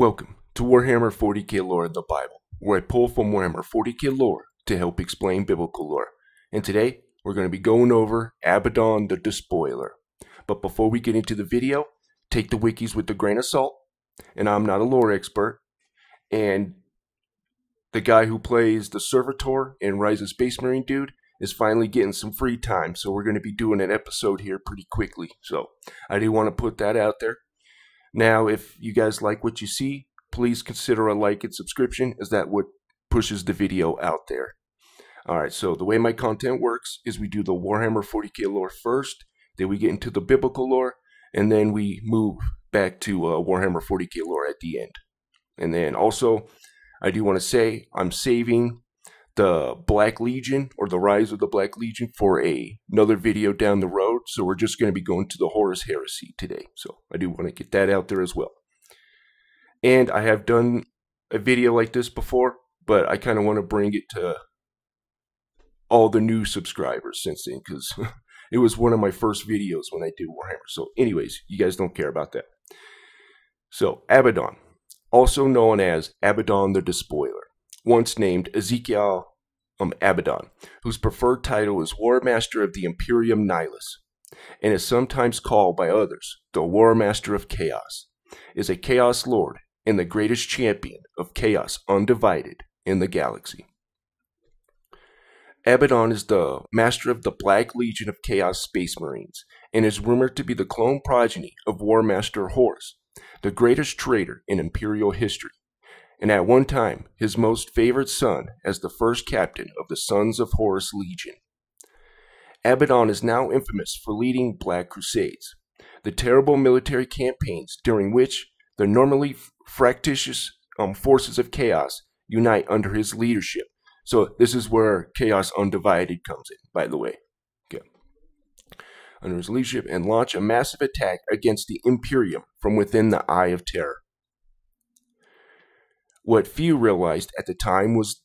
Welcome to Warhammer 40k lore in the Bible, where I pull from Warhammer 40k lore to help explain biblical lore. And today, we're going to be going over Abaddon the Despoiler. But before we get into the video, take the wikis with a grain of salt, and I'm not a lore expert, and the guy who plays the Servitor in Rise of Space Marine Dude is finally getting some free time, so we're going to be doing an episode here pretty quickly. So, I do want to put that out there. Now, if you guys like what you see, please consider a like and subscription, as that what pushes the video out there. Alright, so the way my content works is we do the Warhammer 40k lore first, then we get into the biblical lore, and then we move back to Warhammer 40k lore at the end. And then also, I do want to say, I'm saving the Black Legion, or the Rise of the Black Legion, for another video down the road. So we're just going to be going to the Horus Heresy today. So I do want to get that out there as well. And I have done a video like this before, but I kind of want to bring it to all the new subscribers since then, because it was one of my first videos when I did Warhammer. So anyways, you guys don't care about that. So Abaddon, also known as Abaddon the Despoiler, once named Ezekiel Abaddon, whose preferred title is War Master of the Imperium Nihilus, and is sometimes called by others the War Master of Chaos, is a Chaos Lord and the greatest champion of Chaos undivided in the galaxy. Abaddon is the master of the Black Legion of Chaos Space Marines, and is rumored to be the clone progeny of War Master Horus, the greatest traitor in Imperial history, and at one time his most favored son as the first captain of the Sons of Horus Legion. Abaddon is now infamous for leading Black Crusades, the terrible military campaigns during which the normally fractious forces of chaos unite under his leadership. So this is where Chaos Undivided comes in, by the way. Okay. Under his leadership, and launch a massive attack against the Imperium from within the Eye of Terror. What few realized at the time was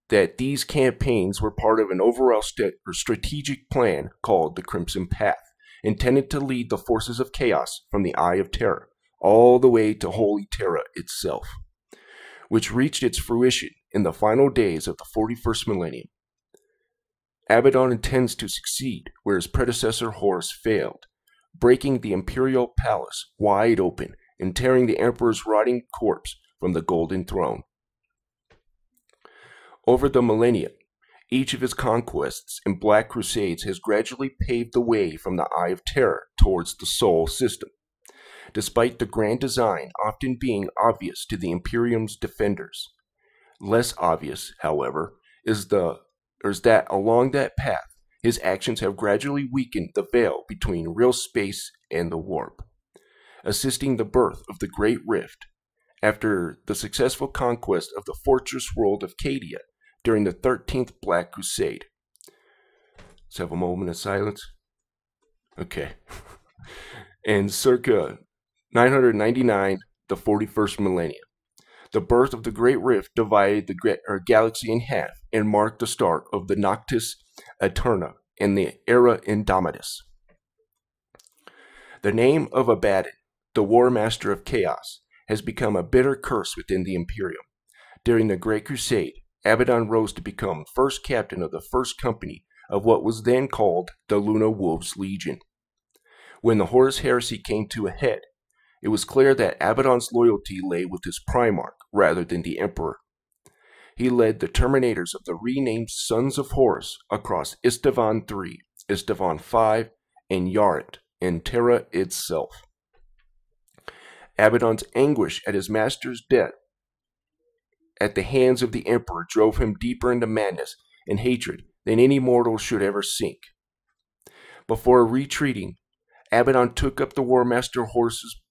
that these campaigns were part of an overall strategic plan called the Crimson Path, intended to lead the forces of chaos from the Eye of Terror all the way to Holy Terra itself, which reached its fruition in the final days of the 41st millennium. Abaddon intends to succeed where his predecessor Horus failed, breaking the Imperial Palace wide open and tearing the Emperor's rotting corpse from the Golden Throne. Over the millennia, each of his conquests and Black Crusades has gradually paved the way from the Eye of Terror towards the Sol system, despite the grand design often being obvious to the Imperium's defenders. Less obvious, however, is that along that path, his actions have gradually weakened the veil between real space and the warp, assisting the birth of the Great Rift after the successful conquest of the fortress world of Cadia during the 13th Black Crusade. Let's have a moment of silence. Okay. And circa 999, the 41st millennium, the birth of the Great Rift divided the galaxy in half and marked the start of the Noctis Aeterna and the Era Indomitus. The name of Abaddon, the War Master of Chaos, has become a bitter curse within the Imperium. During the Great Crusade, Abaddon rose to become first captain of the first company of what was then called the Luna Wolves Legion. When the Horus Heresy came to a head, it was clear that Abaddon's loyalty lay with his Primarch rather than the Emperor. He led the Terminators of the renamed Sons of Horus across Istavan III, Istavan V, and Yarant, and Terra itself. Abaddon's anguish at his master's death at the hands of the Emperor drove him deeper into madness and hatred than any mortal should ever sink. Before retreating, Abaddon took up the War Master Horus's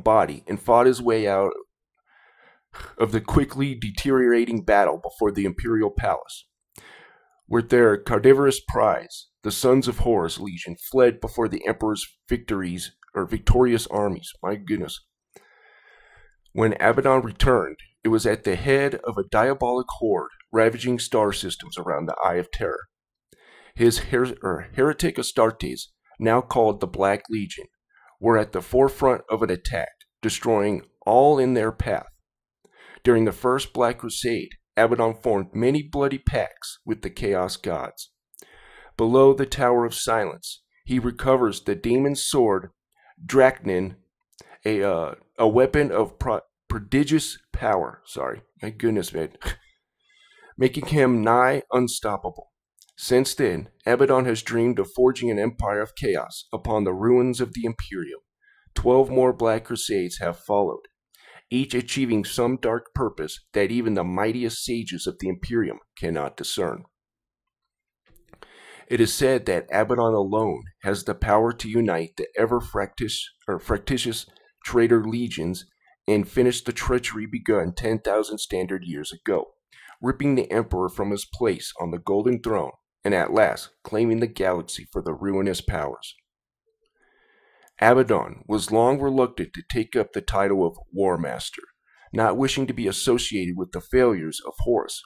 body and fought his way out of the quickly deteriorating battle before the Imperial Palace. With their carnivorous prize, the Sons of Horus Legion fled before the Emperor's victorious armies. My goodness. When Abaddon returned, it was at the head of a diabolic horde ravaging star systems around the Eye of Terror. His heretic Astartes, now called the Black Legion, were at the forefront of an attack, destroying all in their path, During the First Black Crusade, Abaddon formed many bloody pacts with the Chaos Gods. Below the Tower of Silence, he recovers the demon's sword, Dracnin, a weapon of prodigious power. Sorry, my goodness, man. Making him nigh unstoppable. Since then, Abaddon has dreamed of forging an empire of chaos upon the ruins of the Imperium. 12 more Black Crusades have followed, each achieving some dark purpose that even the mightiest sages of the Imperium cannot discern. It is said that Abaddon alone has the power to unite the fractious traitor legions and finish the treachery begun 10,000 standard years ago, ripping the Emperor from his place on the Golden Throne and at last claiming the galaxy for the ruinous powers. Abaddon was long reluctant to take up the title of War Master, not wishing to be associated with the failures of Horus.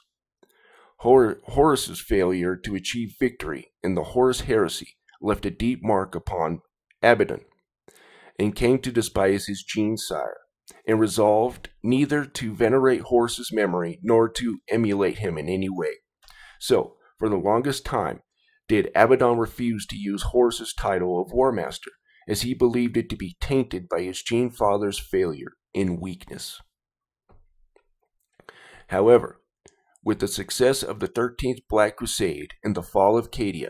Horus's failure to achieve victory in the Horus heresy left a deep mark upon Abaddon, and came to despise his gene-sire, and resolved neither to venerate Horus's memory nor to emulate him in any way. So, for the longest time, did Abaddon refuse to use Horus's title of War Master, as he believed it to be tainted by his gene-father's failure in weakness. However, with the success of the 13th Black Crusade and the fall of Cadia,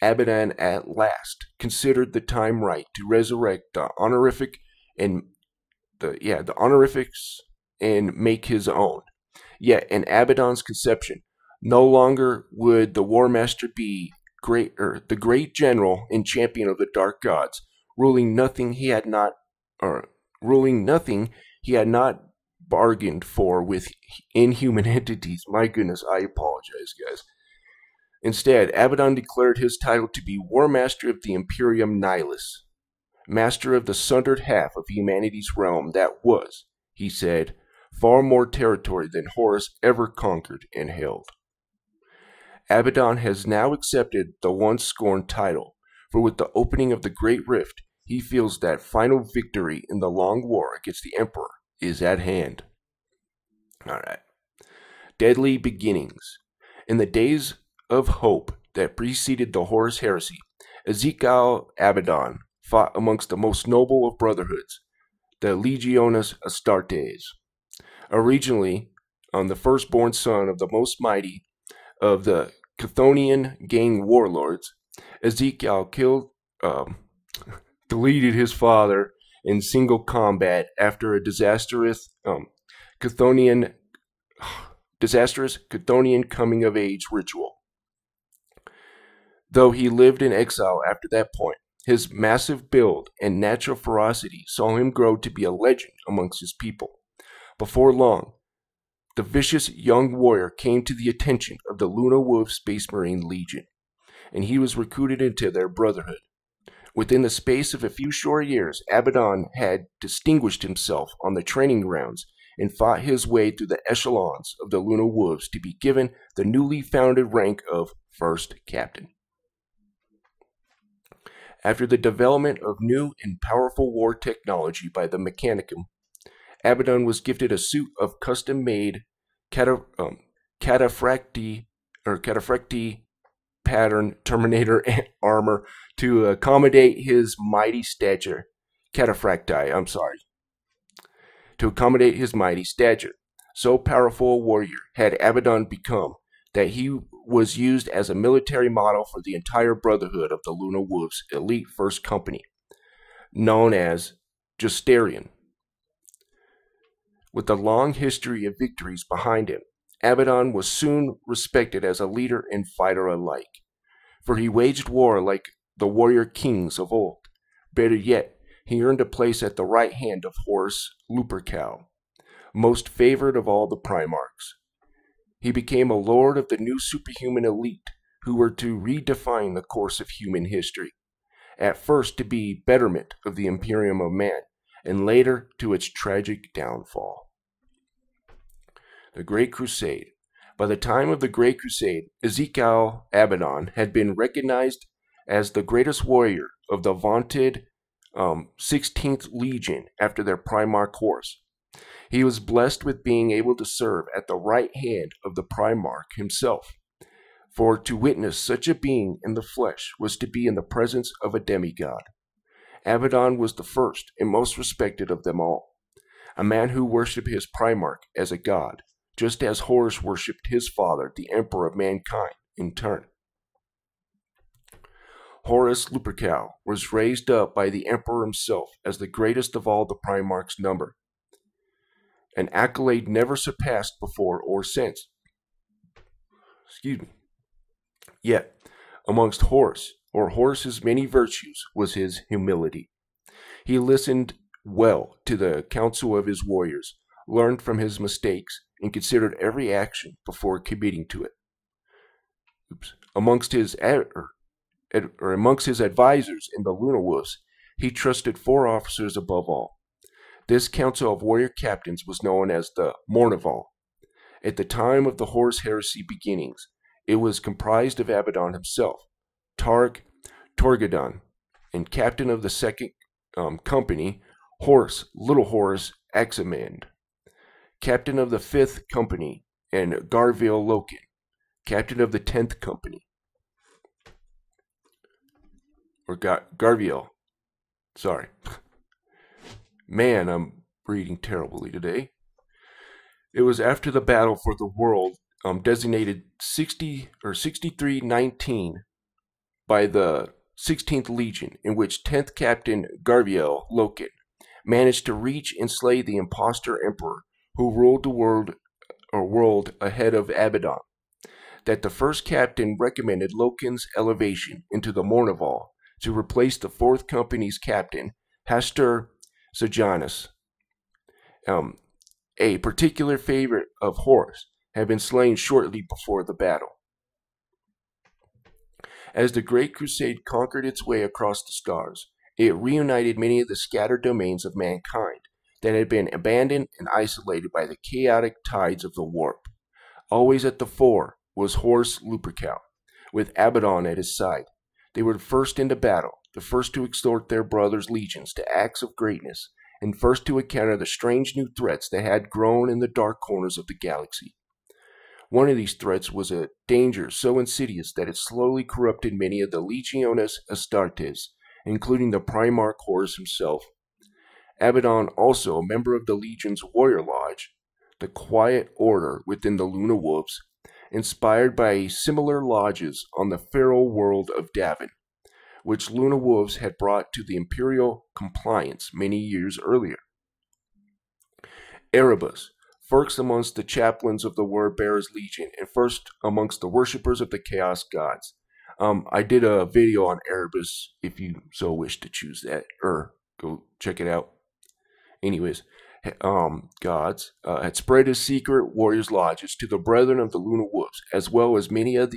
Abaddon at last considered the time right to resurrect the honorifics and make his own. Yet, in Abaddon's conception, no longer would the War Master be the great general and champion of the dark gods, ruling nothing he had not bargained for with inhuman entities. My goodness, I apologize, guys. Instead, Abaddon declared his title to be War Master of the Imperium Nihilus, master of the sundered half of humanity's realm that was, he said, far more territory than Horus ever conquered and held. Abaddon has now accepted the once scorned title, for with the opening of the Great Rift, he feels that final victory in the long war against the Emperor is at hand. Alright. Deadly beginnings. In the days of hope that preceded the Horus heresy, Ezekiel Abaddon fought amongst the most noble of brotherhoods, the Legiones Astartes. Originally, the firstborn son of the most mighty of the Chthonian gang warlords, Ezekiel deleted his father in single combat after a disastrous Chthonian coming-of-age ritual. Though he lived in exile after that point, his massive build and natural ferocity saw him grow to be a legend amongst his people. Before long, the vicious young warrior came to the attention of the Luna Wolf Space Marine Legion, and he was recruited into their brotherhood. Within the space of a few short years, Abaddon had distinguished himself on the training grounds and fought his way through the echelons of the Luna Wolves to be given the newly founded rank of First Captain. After the development of new and powerful war technology by the Mechanicum, Abaddon was gifted a suit of custom-made cataphracti pattern Terminator armor to accommodate his mighty stature. To accommodate his mighty stature. So powerful a warrior had Abaddon become that he was used as a military model for the entire brotherhood of the Luna Wolves' elite First Company, known as Justarian. With a long history of victories behind him, Abaddon was soon respected as a leader and fighter alike, for he waged war like the warrior kings of old. Better yet, he earned a place at the right hand of Horus Lupercal, most favored of all the Primarchs. He became a lord of the new superhuman elite who were to redefine the course of human history, at first to be betterment of the Imperium of Man, and later to its tragic downfall. The Great Crusade. By the time of the Great Crusade, Ezekiel Abaddon had been recognized as the greatest warrior of the vaunted 16th Legion after their Primarch Horus. He was blessed with being able to serve at the right hand of the Primarch himself. For to witness such a being in the flesh was to be in the presence of a demigod. Abaddon was the first and most respected of them all, a man who worshipped his Primarch as a god, just as Horus worshipped his father, the Emperor of mankind, in turn. Horus Lupercal was raised up by the Emperor himself as the greatest of all the Primarch's number, an accolade never surpassed before or since. Yet, amongst Horus's many virtues was his humility. He listened well to the counsel of his warriors, learned from his mistakes, and considered every action before committing to it. Amongst his advisors in the Lunar Wolves, he trusted 4 officers above all. This council of warrior captains was known as the Mournival. At the time of the Horus heresy beginnings, it was comprised of Abaddon himself, Torgadon, and captain of the 2nd company, Little Horus Aximand, captain of the 5th company, and Garviel Loken, captain of the 10th company. Or Garviel. Sorry. Man, I'm reading terribly today. It was after the battle for the world, designated 6319 by the 16th Legion, in which 10th Captain Garviel Loken managed to reach and slay the impostor emperor who ruled the world ahead of Abaddon, that the first captain recommended Loken's elevation into the Mournival to replace the 4th Company's captain, Hastur Sejanus. A particular favorite of Horus, had been slain shortly before the battle. As the Great Crusade conquered its way across the stars, it reunited many of the scattered domains of mankind that had been abandoned and isolated by the chaotic tides of the warp. Always at the fore was Horus Lupercal, with Abaddon at his side. They were the first into battle, the first to exhort their brothers' legions to acts of greatness, and first to encounter the strange new threats that had grown in the dark corners of the galaxy. One of these threats was a danger so insidious that it slowly corrupted many of the Legiones Astartes, including the Primarch Horus himself. Abaddon, also a member of the Legion's Warrior Lodge, the quiet order within the Lunar Wolves, inspired by similar lodges on the feral world of Davin, which Lunar Wolves had brought to the Imperial compliance many years earlier. Erebus, first amongst the chaplains of the Word-Bearers Legion, and first amongst the worshippers of the Chaos Gods. I did a video on Erebus, if you so wish to choose that, or go check it out. Anyways, gods had spread his secret warriors' lodges to the brethren of the Lunar Wolves, as well as many of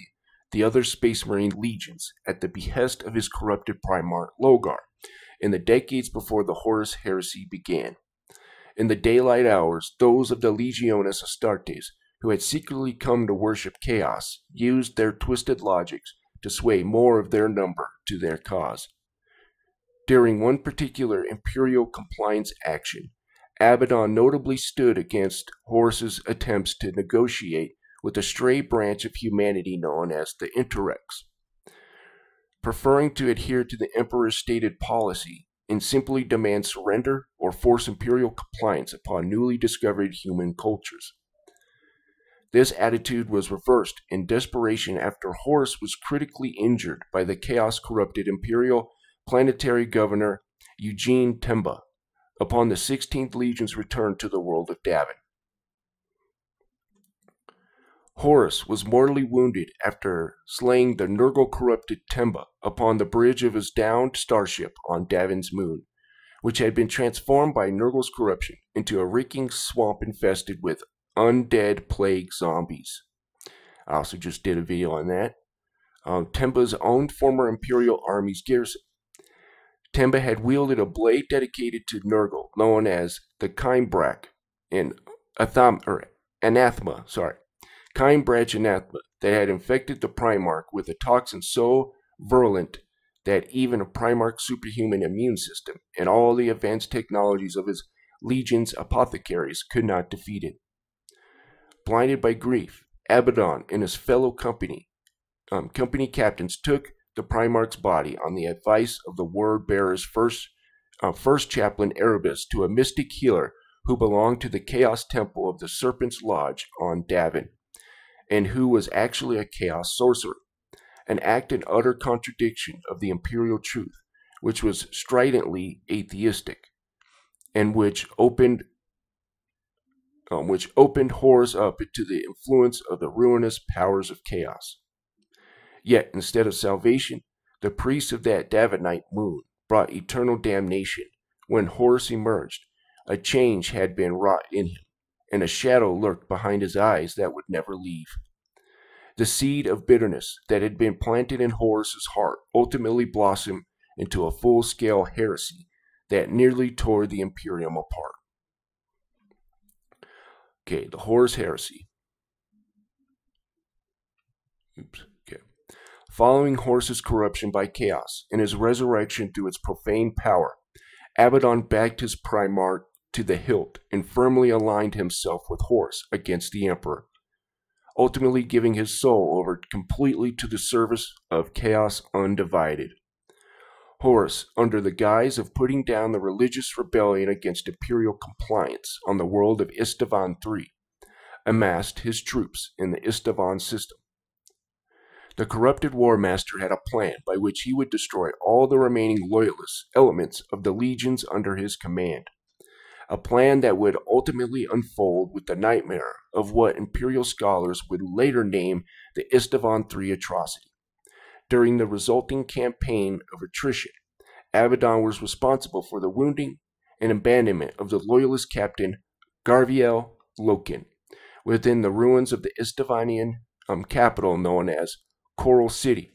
the other Space Marine legions, at the behest of his corrupted Primarch Logar, in the decades before the Horus heresy began. In the daylight hours, those of the Legiones Astartes, who had secretly come to worship chaos, used their twisted logics to sway more of their number to their cause. During one particular Imperial compliance action, Abaddon notably stood against Horus's attempts to negotiate with a stray branch of humanity known as the Interrex. Preferring to adhere to the Emperor's stated policy and simply demand surrender or force Imperial compliance upon newly discovered human cultures. This attitude was reversed in desperation after Horus was critically injured by the chaos-corrupted Imperial planetary governor Eugene Temba upon the 16th Legion's return to the world of Davin. Horus was mortally wounded after slaying the Nurgle-corrupted Temba upon the bridge of his downed starship on Davin's moon, which had been transformed by Nurgle's corruption into a reeking swamp infested with undead plague zombies. I also just did a video on that. Temba's own former Imperial Army's garrison. Temba had wielded a blade dedicated to Nurgle, known as the Kimbrak, and Anathema, Kimbrak Anathema, that had infected the Primarch with a toxin so virulent that even a Primarch's superhuman immune system and all the advanced technologies of his legion's apothecaries could not defeat it. Blinded by grief, Abaddon and his fellow company captains took the Primarch's body on the advice of the word bearer's first chaplain Erebus to a mystic healer who belonged to the Chaos Temple of the Serpent's Lodge on Davin, and who was actually a Chaos sorcerer, an act in utter contradiction of the imperial truth, which was stridently atheistic, and which opened Horus up to the influence of the ruinous powers of chaos. Yet, instead of salvation, the priests of that Davinite moon brought eternal damnation. When Horus emerged, a change had been wrought in him, and a shadow lurked behind his eyes that would never leave. The seed of bitterness that had been planted in Horus's heart ultimately blossomed into a full-scale heresy that nearly tore the Imperium apart. Okay, the Horus heresy. Following Horus's corruption by chaos and his resurrection through its profane power, Abaddon backed his Primarch to the hilt and firmly aligned himself with Horus against the Emperor, ultimately giving his soul over completely to the service of Chaos Undivided. Horus, under the guise of putting down the religious rebellion against imperial compliance on the world of Istavan III, amassed his troops in the Istavan system. The corrupted War Master had a plan by which he would destroy all the remaining loyalist elements of the legions under his command, a plan that would ultimately unfold with the nightmare of what imperial scholars would later name the Istavan III atrocity. During the resulting campaign of attrition, Abaddon was responsible for the wounding and abandonment of the loyalist captain Garviel Loken within the ruins of the Istavanian capital known as Coral City.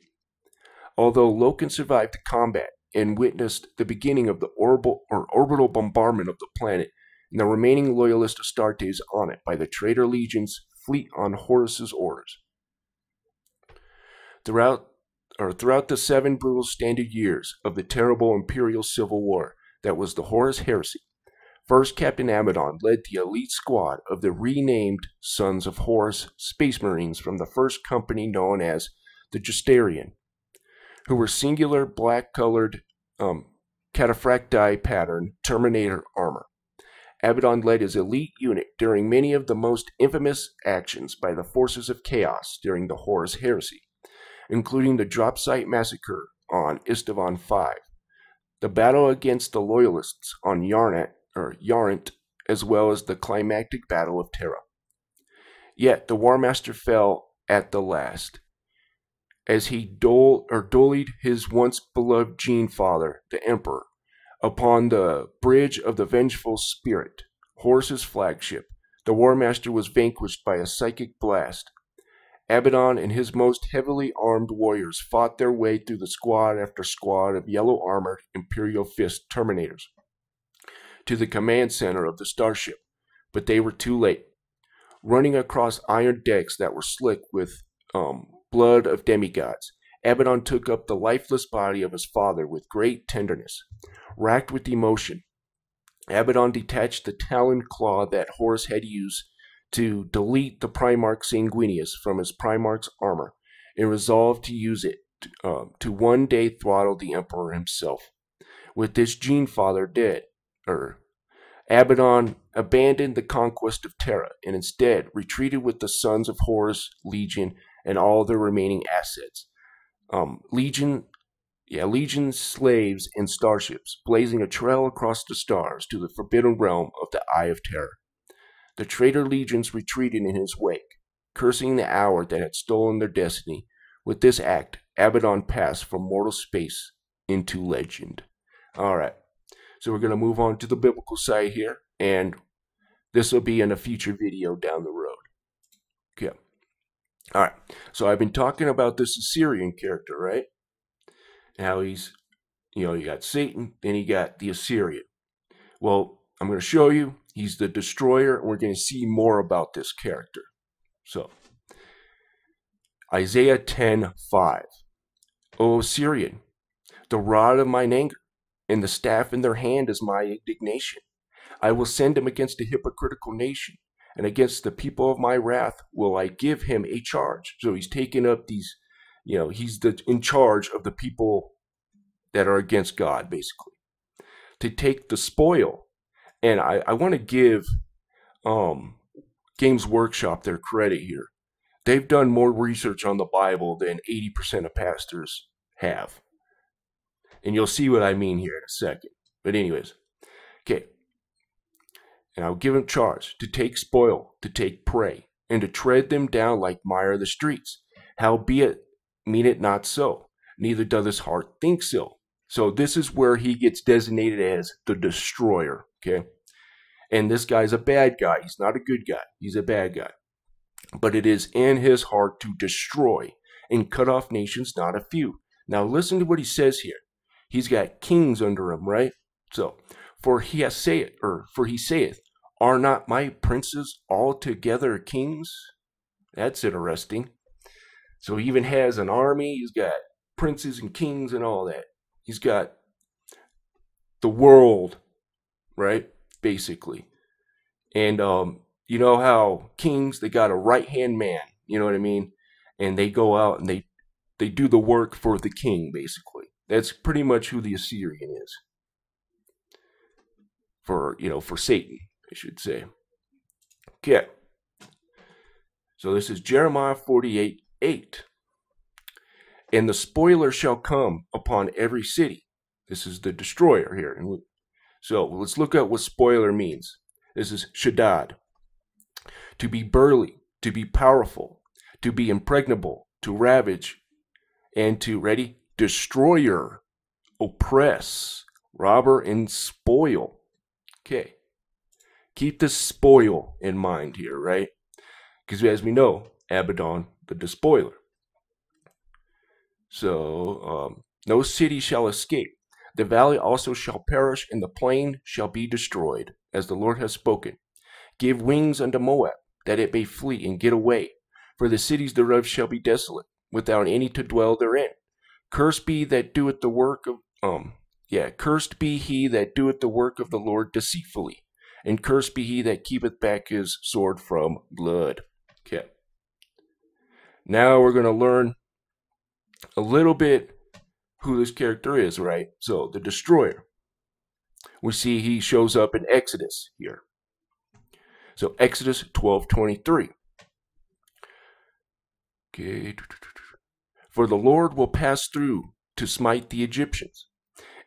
Although Loken survived the combat and witnessed the beginning of the orbital bombardment of the planet and the remaining loyalist Astartes on it by the traitor legions fleet on Horus's orders. Throughout the 7 brutal standard years of the terrible imperial civil war that was the Horus heresy, First Captain Abaddon led the elite squad of the renamed Sons of Horus Space Marines from the first company known as the Justarian, who were singular black-colored cataphracti pattern Terminator armor. Abaddon led his elite unit during many of the most infamous actions by the forces of chaos during the Horus heresy, including the drop site massacre on Istavan V, the battle against the Loyalists on Yarant, as well as the climactic Battle of Terra. Yet the War Master fell at the last, as he dollied his once beloved Gene Father, the Emperor, upon the bridge of the Vengeful Spirit, Horus's flagship. The War Master was vanquished by a psychic blast. Abaddon and his most heavily armed warriors fought their way through the squad after squad of yellow-armored Imperial Fist Terminators to the command center of the starship, but they were too late. Running across iron decks that were slick with blood of demigods, Abaddon took up the lifeless body of his father with great tenderness. Racked with emotion, Abaddon detached the taloned claw that Horus had used to delete the Primarch Sanguinius from his Primarch's armor, and resolved to use it to one day throttle the Emperor himself. With this Gene Father dead, Abaddon abandoned the conquest of Terra and instead retreated with the Sons of Horus Legion and all their remaining assets. Legion slaves and starships, blazing a trail across the stars to the forbidden realm of the Eye of Terror. The traitor legions retreated in his wake, cursing the hour that had stolen their destiny. With this act, Abaddon passed from mortal space into legend. Alright, so we're going to move on to the biblical side here, and this will be in a future video down the road. Okay. Alright, so I've been talking about this Assyrian character, right? How he's, you got Satan, then you got the Assyrian. Well, I'm going to show you, he's the destroyer, and we're going to see more about this character. So, Isaiah 10:5. O Assyrian, the rod of mine anger, and the staff in their hand is my indignation. I will send him against a hypocritical nation, and against the people of my wrath will I give him a charge. So he's taking up these, he's in charge of the people that are against God, basically, to take the spoil. And I want to give Games Workshop their credit here. They've done more research on the Bible than 80% of pastors have. And you'll see what I mean here in a second. But anyways, okay. And I'll give him charge to take spoil, to take prey, and to tread them down like mire the streets. Howbeit, mean it not so, neither doth his heart think so. So this is where he gets designated as the destroyer, okay? And this guy's a bad guy. He's not a good guy. He's a bad guy. But it is in his heart to destroy and cut off nations, not a few. Now listen to what he says here. He's got kings under him, right? So, for he saith, are not my princes altogether kings? That's interesting. So he even has an army. He's got princes and kings and all that. He's got the world, right? Basically. And you know how kings, they got a right-hand man, you know what I mean? And they go out and they do the work for the king, basically. That's pretty much who the Assyrian is. For Satan, I should say. Okay. So this is Jeremiah 48:8. And the spoiler shall come upon every city. This is the destroyer here. And so let's look at what spoiler means. This is Shaddad. To be burly, to be powerful, to be impregnable, to ravage, and to, ready, destroyer, oppress, robber, and spoil. Okay. Keep the spoil in mind here, right? Because as we know, Abaddon, the Despoiler. So, no city shall escape. The valley also shall perish, and the plain shall be destroyed, as the Lord has spoken. Give wings unto Moab, that it may flee and get away. For the cities thereof shall be desolate, without any to dwell therein. Cursed be that doeth the work of cursed be he that doeth the work of the Lord deceitfully, and cursed be he that keepeth back his sword from blood. Okay. Now we're going to learn a little bit who this character is, right? So, the destroyer. We see he shows up in Exodus here. So, Exodus 12:23. Okay. For the Lord will pass through to smite the Egyptians.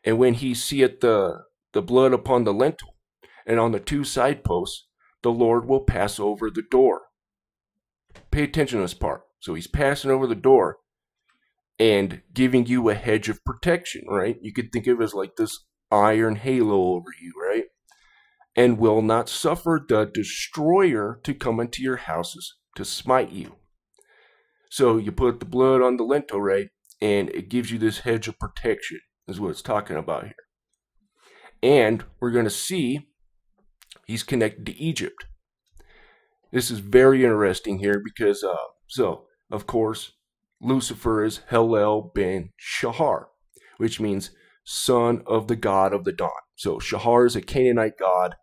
And when he seeth the blood upon the lintel and on the two side posts, the Lord will pass over the door. Pay attention to this part. So he's passing over the door and giving you a hedge of protection, right? You could think of it as like this iron halo over you, right? And will not suffer the destroyer to come into your houses to smite you. So you put the blood on the lintel, right? And it gives you this hedge of protection, is what it's talking about here. And we're going to see he's connected to Egypt. This is very interesting here because, of course, Lucifer is Hillel ben Shahar, which means son of the god of the dawn. So Shahar is a Canaanite god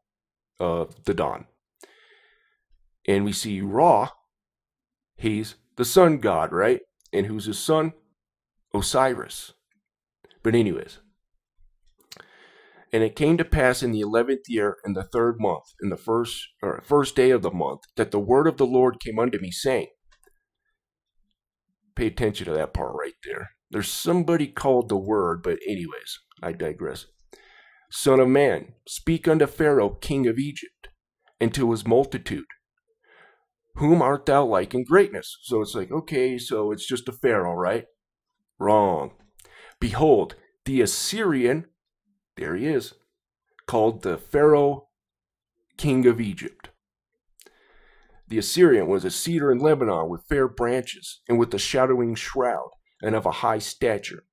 of the dawn. And we see Ra, he's the sun god, right? And who's his son? Osiris. But anyways. And it came to pass in the 11th year, in the 3rd month, in the first day of the month, that the word of the Lord came unto me, saying, pay attention to that part right there. There's somebody called the Word, but anyways, I digress. Son of man, speak unto Pharaoh, king of Egypt, and to his multitude. Whom art thou like in greatness? So it's like, okay, so it's just a Pharaoh, right? Wrong. Behold, the Assyrian, there he is, called the Pharaoh, king of Egypt. The Assyrian was a cedar in Lebanon with fair branches, and with a shadowing shroud, and of a high stature.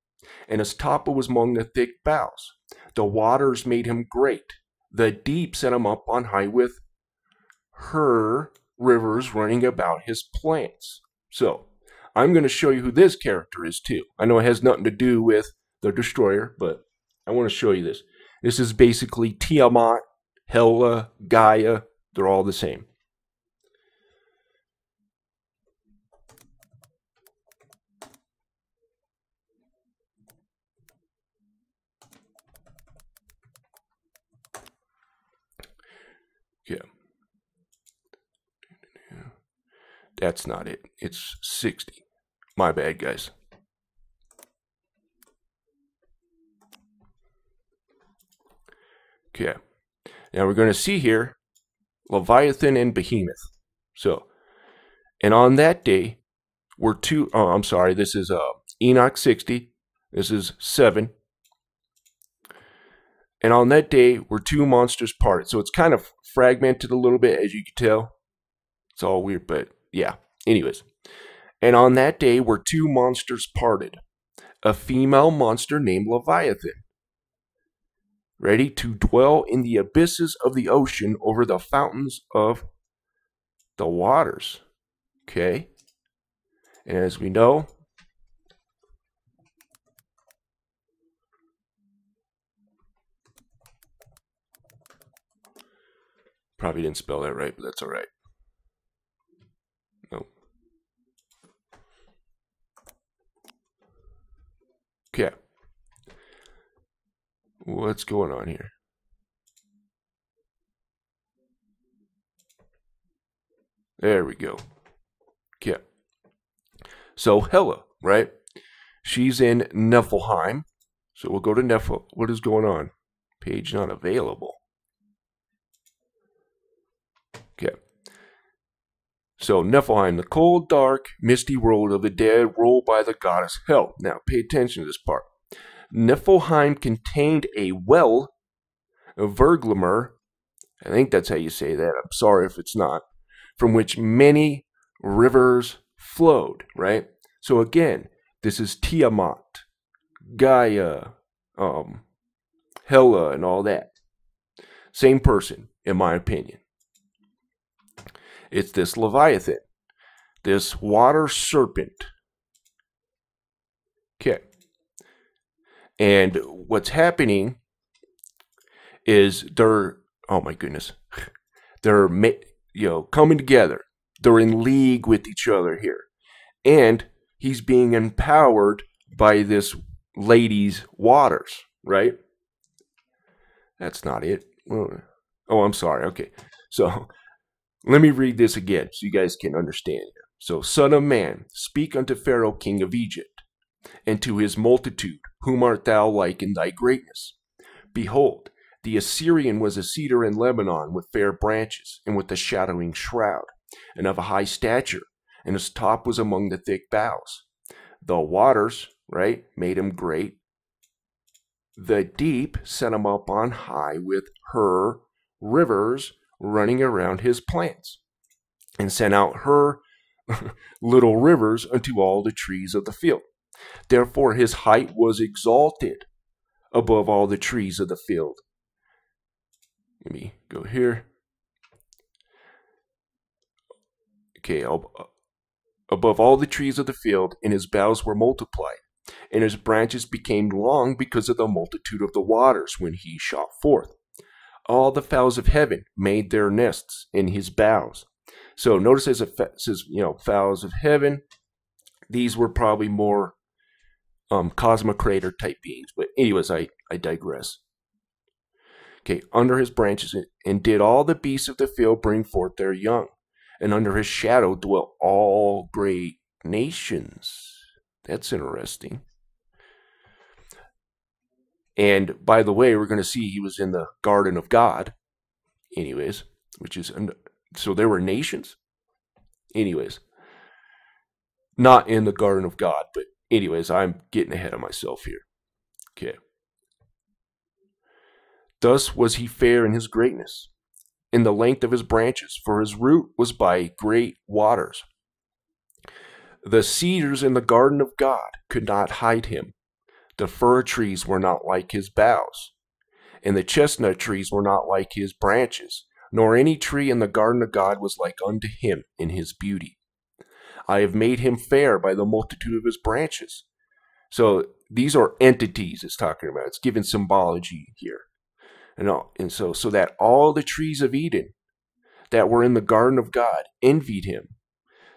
And his top was among the thick boughs. The waters made him great. The deep set him up on high with her rivers running about his plants. So, I'm going to show you who this character is too. I know it has nothing to do with the destroyer, but I want to show you this. This is basically Tiamat Hela, Gaia, they're all the same. Yeah. That's not it. It's 60. My bad, guys. Okay. Now we're going to see here Leviathan and Behemoth. So, and on that day were two, oh, I'm sorry, this is Enoch 60. This is 7. And on that day were two monsters parted. So it's kind of fragmented a little bit, as you can tell. It's all weird, but yeah. Anyways. And on that day were two monsters parted. A female monster named Leviathan, ready to dwell in the abysses of the ocean over the fountains of the waters. Okay. And as we know, probably didn't spell that right, but that's all right. No. Okay. What's going on here? There we go. Okay. So Hela, right? She's in Niflheim. So we'll go to Nifl. What is going on? Page not available. Okay. So Niflheim, the cold, dark, misty world of the dead, ruled by the goddess Hel. Now, pay attention to this part. Niflheim contained a well, a Verglamer, I think that's how you say that. I'm sorry if it's not, from which many rivers flowed, right? So again, this is Tiamat, Gaia, Hela, and all that. Same person, in my opinion. It's this Leviathan, this water serpent. Okay. And what's happening is they're, oh my goodness, they're coming together. They're in league with each other here. And he's being empowered by this lady's waters, right? That's not it. Oh, I'm sorry. Okay. So let me read this again so you guys can understand. So, Son of man, speak unto Pharaoh, king of Egypt, and to his multitude, whom art thou like in thy greatness? Behold, the Assyrian was a cedar in Lebanon with fair branches, and with a shadowing shroud, and of a high stature, and his top was among the thick boughs. The waters, right, made him great. The deep set him up on high with her rivers running around his plants, and sent out her little rivers unto all the trees of the field. Therefore his height was exalted above all the trees of the field. Let me go here. Okay, above all the trees of the field, and his boughs were multiplied, and his branches became long because of the multitude of the waters when he shot forth. All the fowls of heaven made their nests in his boughs. So notice as it says, fowls of heaven. These were probably more Cosmocrator type beings. But anyways, I digress. Okay, under his branches, and did all the beasts of the field bring forth their young. And under his shadow dwelt all great nations. That's interesting. And by the way, we're going to see he was in the garden of God. Anyways, which is, so there were nations. Anyways, not in the garden of God, but anyways, I'm getting ahead of myself here. Okay. Thus was he fair in his greatness, in the length of his branches, for his root was by great waters. The cedars in the garden of God could not hide him. The fir trees were not like his boughs, and the chestnut trees were not like his branches, nor any tree in the garden of God was like unto him in his beauty. I have made him fair by the multitude of his branches. So these are entities it's talking about. It's giving symbology here. So that all the trees of Eden that were in the garden of God envied him.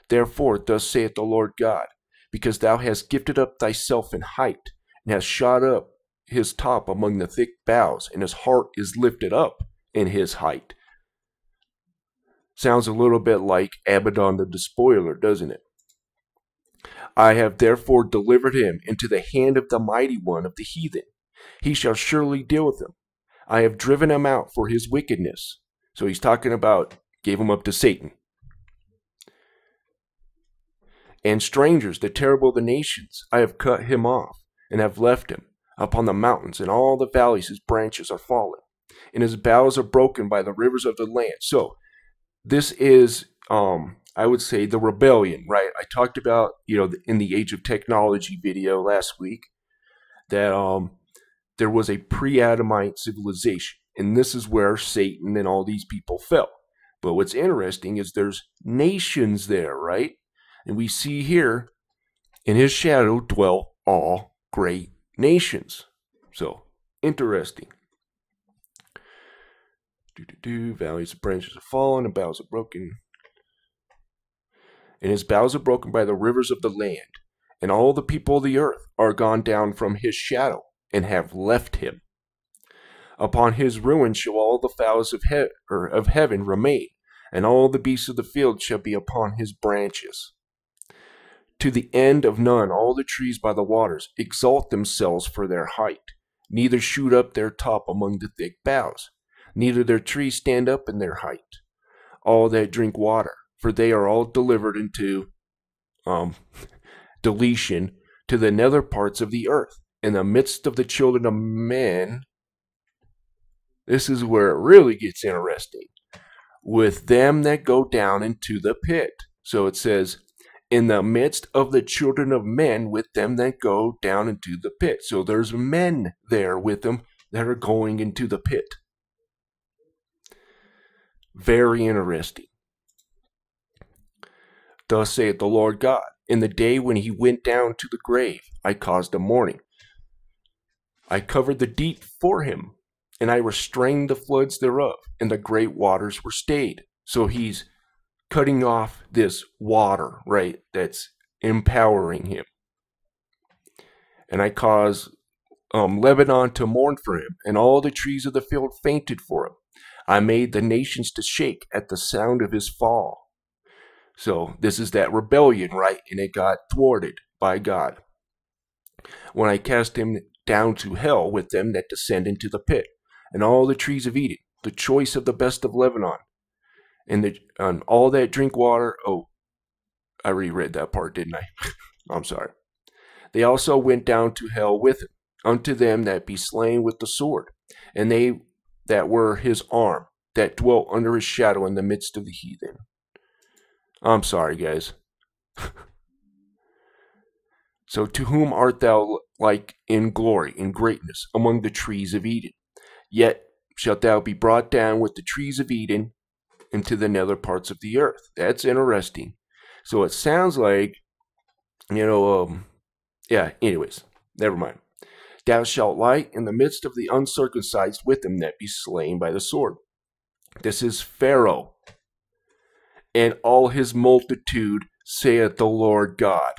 Therefore, thus saith the Lord God, because thou hast gifted up thyself in height, and hast shot up his top among the thick boughs, and his heart is lifted up in his height. Sounds a little bit like Abaddon the Despoiler, doesn't it? I have therefore delivered him into the hand of the mighty one of the heathen. He shall surely deal with him. I have driven him out for his wickedness. So he's talking about gave him up to Satan. And strangers, the terrible of the nations, I have cut him off, and have left him. Upon the mountains and all the valleys his branches are fallen, and his boughs are broken by the rivers of the land. So this is, I would say, the rebellion, right? I talked about, in the Age of Technology video last week, that there was a pre-Adamite civilization, and this is where Satan and all these people fell. But what's interesting is there's nations there, right? And we see here, in his shadow dwell all great nations. So, interesting. Valleys of branches are fallen, and boughs are broken. And his boughs are broken by the rivers of the land. And all the people of the earth are gone down from his shadow, and have left him. Upon his ruin shall all the fowls of heaven remain, and all the beasts of the field shall be upon his branches. To the end of none, all the trees by the waters exalt themselves for their height, neither shoot up their top among the thick boughs, neither their trees stand up in their height. All that drink water, for they are all delivered into deletion to the nether parts of the earth, in the midst of the children of men. This is where it really gets interesting. With them that go down into the pit. So it says, in the midst of the children of men, with them that go down into the pit. So there's men there with them that are going into the pit. Very interesting. Thus saith the Lord God, in the day when he went down to the grave, I caused a mourning. I covered the deep for him, and I restrained the floods thereof, and the great waters were stayed. So he's cutting off this water, right, that's empowering him. And I caused Lebanon to mourn for him, and all the trees of the field fainted for him. I made the nations to shake at the sound of his fall. So this is that rebellion, right? And it got thwarted by God. When I cast him down to hell with them that descend into the pit, and all the trees of Eden, the choice of the best of Lebanon, and all that drink water. Oh, I reread that part, didn't I? I'm sorry. They also went down to hell with him, unto them that be slain with the sword, and they that were his arm, that dwelt under his shadow in the midst of the heathen. I'm sorry, guys. So to whom art thou like in glory, in greatness, among the trees of Eden? Yet shalt thou be brought down with the trees of Eden into the nether parts of the earth. That's interesting. So it sounds like, anyways, never mind. Thou shalt lie in the midst of the uncircumcised with them that be slain by the sword. This is Pharaoh and all his multitude, saith the Lord God.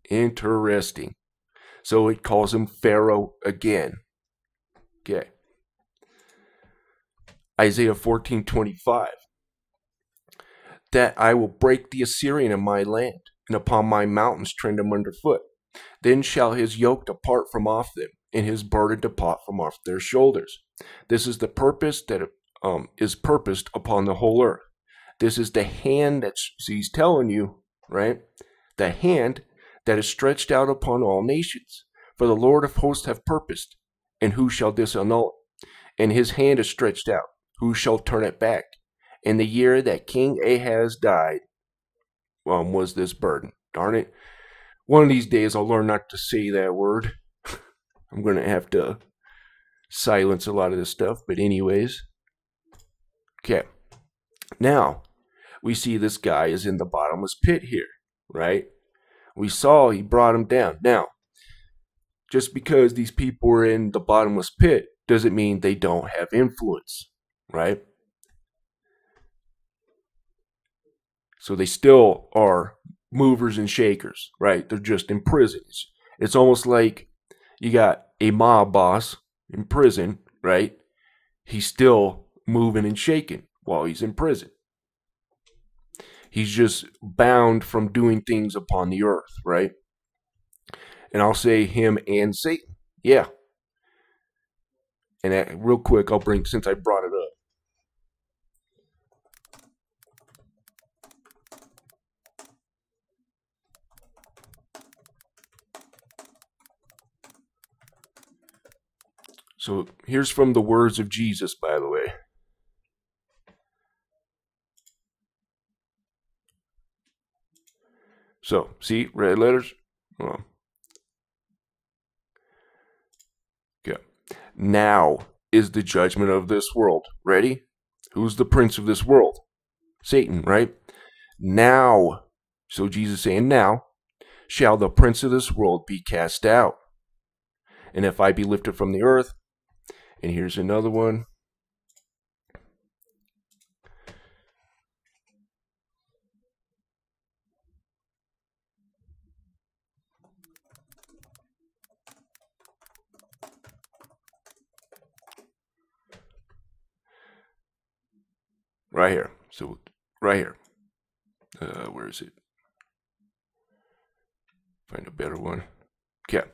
Interesting. So it calls him Pharaoh again. Okay. Isaiah 14:25. That I will break the Assyrian in my land, and upon my mountains tread him underfoot. Then shall his yoke depart from off them, and his burden depart from off their shoulders. This is the purpose that is purposed upon the whole earth. This is the hand that he's telling you, right? The hand that is stretched out upon all nations. For the Lord of hosts hath purposed, and who shall disannul it? And his hand is stretched out, who shall turn it back? In the year that King Ahaz died, was this burden. Darn it. One of these days I'll learn not to say that word. I'm going to have to silence a lot of this stuff. But anyways. Okay. Now, we see this guy is in the bottomless pit here, right? We saw he brought him down. Now, just because these people are in the bottomless pit doesn't mean they don't have influence, right? So they still are movers and shakers, right? They're just in prison. It's almost like you got a mob boss in prison, right? He's still moving and shaking while he's in prison. He's just bound from doing things upon the earth, right? And I'll say him and Satan. Yeah. And real quick, I'll bring, since I brought it up. So here's from the words of Jesus, by the way. So, see, red letters? Oh. Okay. Now is the judgment of this world. Ready? Who's the prince of this world? Satan, right? Now, so Jesus saying, now shall the prince of this world be cast out. And if I be lifted from the earth, and here's another one. Right here. So, right here. Where is it? Find a better one. Okay.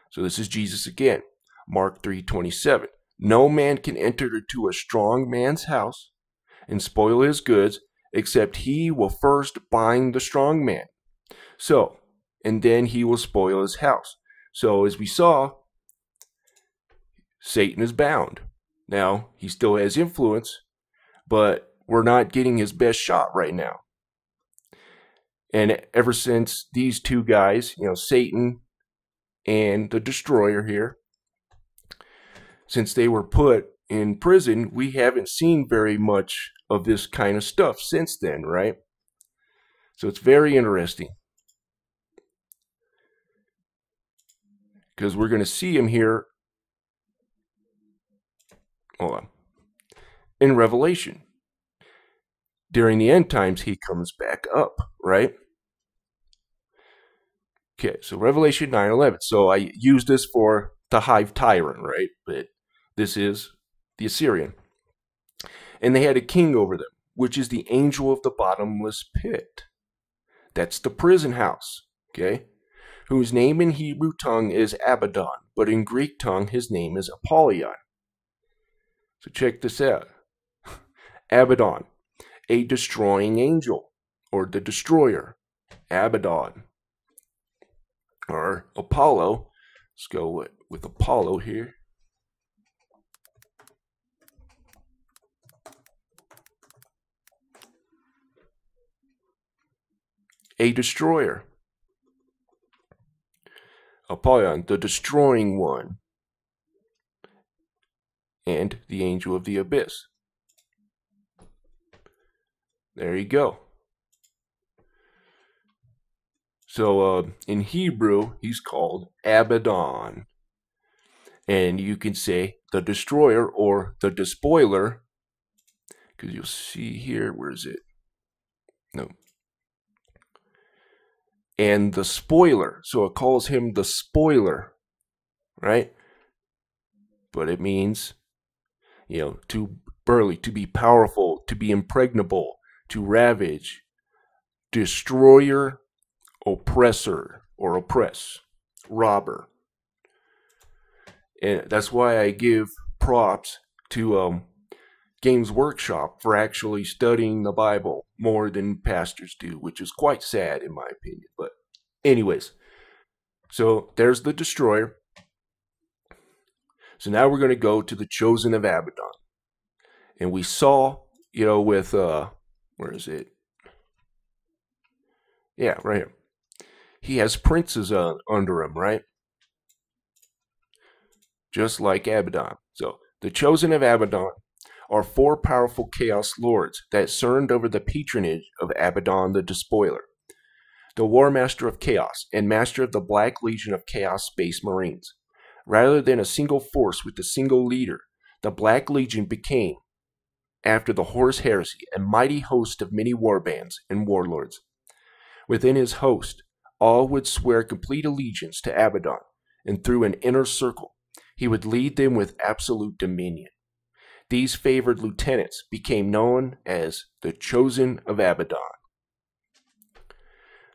So this is Jesus again. Mark 3:27. No man can enter into a strong man's house and spoil his goods, except he will first bind the strong man. So, and then he will spoil his house. So, as we saw, Satan is bound. Now, he still has influence, but we're not getting his best shot right now. And ever since these two guys, Satan and the Destroyer here, since they were put in prison, we haven't seen very much of this kind of stuff since then, right? So it's very interesting. Because we're going to see him here, hold on, in Revelation. During the end times, he comes back up, right? Okay, so Revelation 9:11. So I use this for the Hive Tyrant, right? But this is the Assyrian. And they had a king over them, which is the angel of the bottomless pit. That's the prison house, okay? Whose name in Hebrew tongue is Abaddon, but in Greek tongue his name is Apollyon. So check this out. Abaddon, a destroying angel, or the destroyer. Abaddon. Or Apollo. Let's go with Apollo here. A destroyer. Apollyon, the destroying one. And the angel of the abyss. There you go. So in Hebrew, he's called Abaddon. And you can say the destroyer or the despoiler. Because you'll see here, where is it? No. And the spoiler. So it calls him the spoiler. Right? But it means, to burly, to be powerful, to be impregnable, to ravage, destroyer, oppressor, or oppress, robber. And that's why I give props to Games Workshop for actually studying the Bible more than pastors do, which is quite sad in my opinion. But anyways, so there's the destroyer. So now we're going to go to the chosen of Abaddon. And we saw, with, where is it? Yeah, right here. He has princes under him, right? Just like Abaddon. So, the chosen of Abaddon are 4 powerful chaos lords that cerned over the patronage of Abaddon the Despoiler. the War Master of Chaos and Master of the Black Legion of Chaos Space Marines. Rather than a single force with a single leader, the Black Legion became, after the Horus Heresy, a mighty host of many warbands and warlords. Within his host, all would swear complete allegiance to Abaddon, and through an inner circle, he would lead them with absolute dominion. These favored lieutenants became known as the Chosen of Abaddon.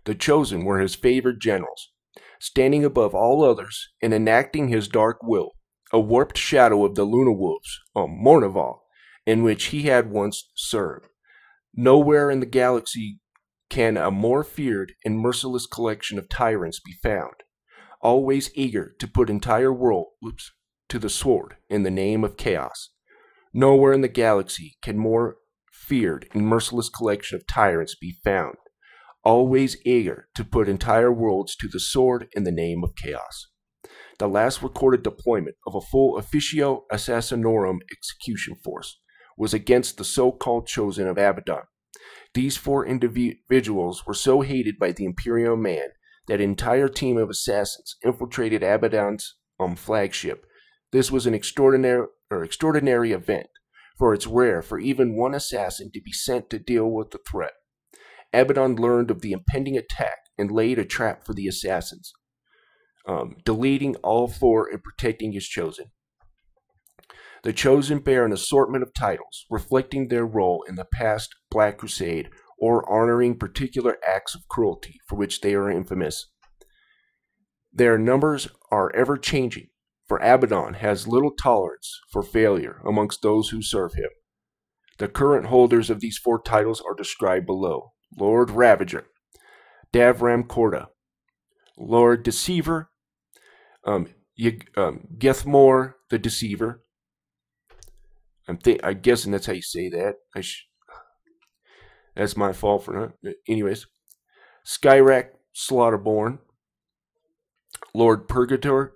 The Chosen were his favored generals, standing above all others and enacting his dark will, a warped shadow of the Luna Wolves, Mournival, in which he had once served. Nowhere in the galaxy can a more feared and merciless collection of tyrants be found, always eager to put entire world to the sword in the name of chaos. Nowhere in the galaxy can more feared and merciless collection of tyrants be found, always eager to put entire worlds to the sword in the name of chaos. The last recorded deployment of a full Officio Assassinorum execution force was against the so-called Chosen of Abaddon. These 4 individuals were so hated by the Imperial Man that an entire team of assassins infiltrated Abaddon's flagship. This was an extraordinary event, for it's rare for even one assassin to be sent to deal with the threat. Abaddon learned of the impending attack and laid a trap for the assassins, deleting all 4 and protecting his Chosen. The Chosen bear an assortment of titles, reflecting their role in the past Black Crusade or honoring particular acts of cruelty for which they are infamous. Their numbers are ever-changing, for Abaddon has little tolerance for failure amongst those who serve him. The current holders of these 4 titles are described below: Lord Ravager, Davram Korda, Lord Deceiver, Gethmore the Deceiver. I'm guessing that's how you say that. That's my fault for not. Anyways, Skyrack Slaughterborn, Lord Purgator,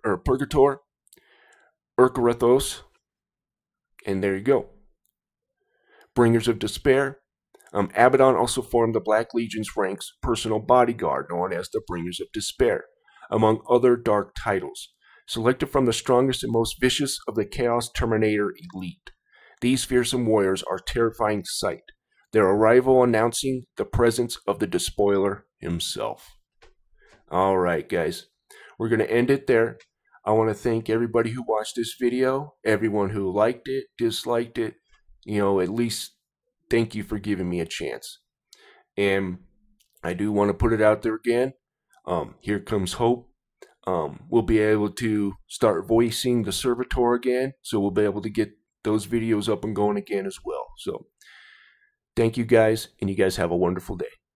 Urkarathos, and there you go. Bringers of Despair. Abaddon also formed the Black Legion's ranks personal bodyguard known as the Bringers of Despair, among other dark titles, selected from the strongest and most vicious of the Chaos Terminator elite. These fearsome warriors are a terrifying sight, their arrival announcing the presence of the Despoiler himself. Alright guys, we're going to end it there. I want to thank everybody who watched this video, everyone who liked it, disliked it, at least thank you for giving me a chance. And I do want to put it out there again. Here comes hope. We'll be able to start voicing the servitor again, so we'll be able to get those videos up and going again as well. So thank you guys, and you guys have a wonderful day.